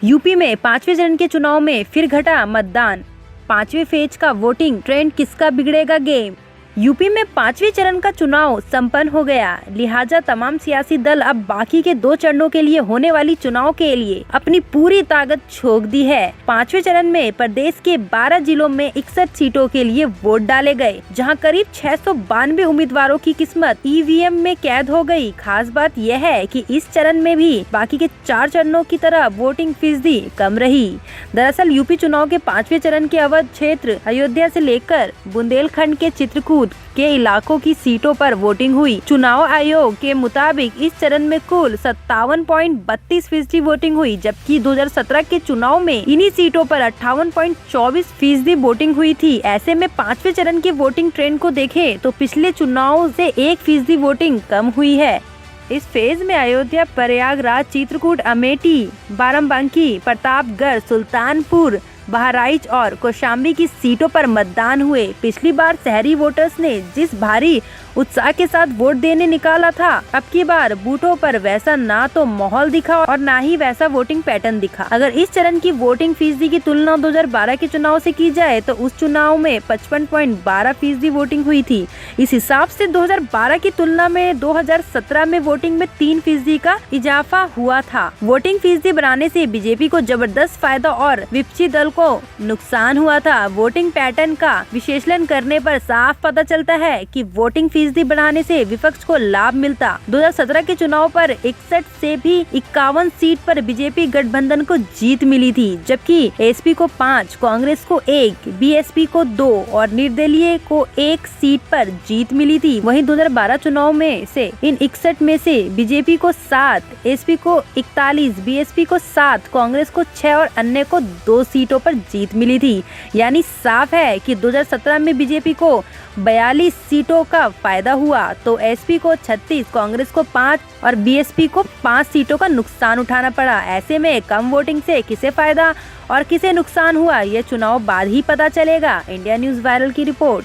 UP में 5वें चरण के चुनाव में फिर घटा मतदान। 5वें फेज का वोटिंग ट्रेंड, किसका बिगड़ेगा गेम। यूपी में 5वें चरण का चुनाव संपन्न हो गया, लिहाजा तमाम सियासी दल अब बाकी के 2 चरणों के लिए होने वाली चुनाव के लिए अपनी पूरी ताकत झोंक दी है। 5वें चरण में प्रदेश के 12 जिलों में 61 सीटों के लिए वोट डाले गए, जहां करीब 692 उम्मीदवारों की किस्मत ईवीएम में कैद हो गई। खास बात यह है कि इस चरण में भी बाकी के 4 चरणों की तरह वोटिंग फीसदी कम रही। दरअसल यूपी चुनाव के 5वें चरण के अवध क्षेत्र अयोध्या से लेकर बुंदेलखंड के चित्रकूट के इलाकों की सीटों पर वोटिंग हुई। चुनाव आयोग के मुताबिक इस चरण में कुल 57.32% वोटिंग हुई, जबकि 2017 के चुनाव में इन्हीं सीटों पर 58.24% वोटिंग हुई थी। ऐसे में 5वें चरण के वोटिंग ट्रेंड को देखें तो पिछले चुनाव से 1% वोटिंग कम हुई है। इस फेज में अयोध्या, प्रयागराज, चित्रकूट, अमेठी, बाराबंकी, प्रतापगढ़, सुल्तानपुर, बहराइच और कौशाम्बी की सीटों पर मतदान हुए। पिछली बार शहरी वोटर्स ने जिस भारी उत्साह के साथ वोट देने निकाला था, अब की बार बूथों पर वैसा ना तो माहौल दिखा और ना ही वैसा वोटिंग पैटर्न दिखा। अगर इस चरण की वोटिंग फीसदी की तुलना 2012 के चुनाव से की जाए तो उस चुनाव में 55.12% वोटिंग हुई थी। इस हिसाब से 2012 की तुलना में 2017 में वोटिंग में 3% का इजाफा हुआ था। वोटिंग फीसदी बढ़ाने से बीजेपी को जबरदस्त फायदा और विपक्षी दल को नुकसान हुआ था। वोटिंग पैटर्न का विश्लेषण करने पर साफ पता चलता है कि वोटिंग फीसदी बढ़ाने से विपक्ष को लाभ मिलता। 2017 के चुनाव पर 61 से भी 51 सीट पर बीजेपी गठबंधन को जीत मिली थी, जबकि एसपी को 5, कांग्रेस को 1, बीएसपी को 2 और निर्दलीय को 1 सीट पर जीत मिली थी। वहीं 2012 चुनाव में से इन 61 में से बीजेपी को 7, एसपी को 41, बीएसपी को 7, कांग्रेस को 6 और अन्य को 2 सीटों पर जीत मिली थी। यानी साफ है कि 2017 में बीजेपी को 42 सीटों का फायदा हुआ तो एसपी को 36, कांग्रेस को 5 और बीएसपी को 5 सीटों का नुकसान उठाना पड़ा। ऐसे में कम वोटिंग से किसे फायदा और किसे नुकसान हुआ, यह चुनाव बाद ही पता चलेगा। इंडिया न्यूज़ वायरल की रिपोर्ट।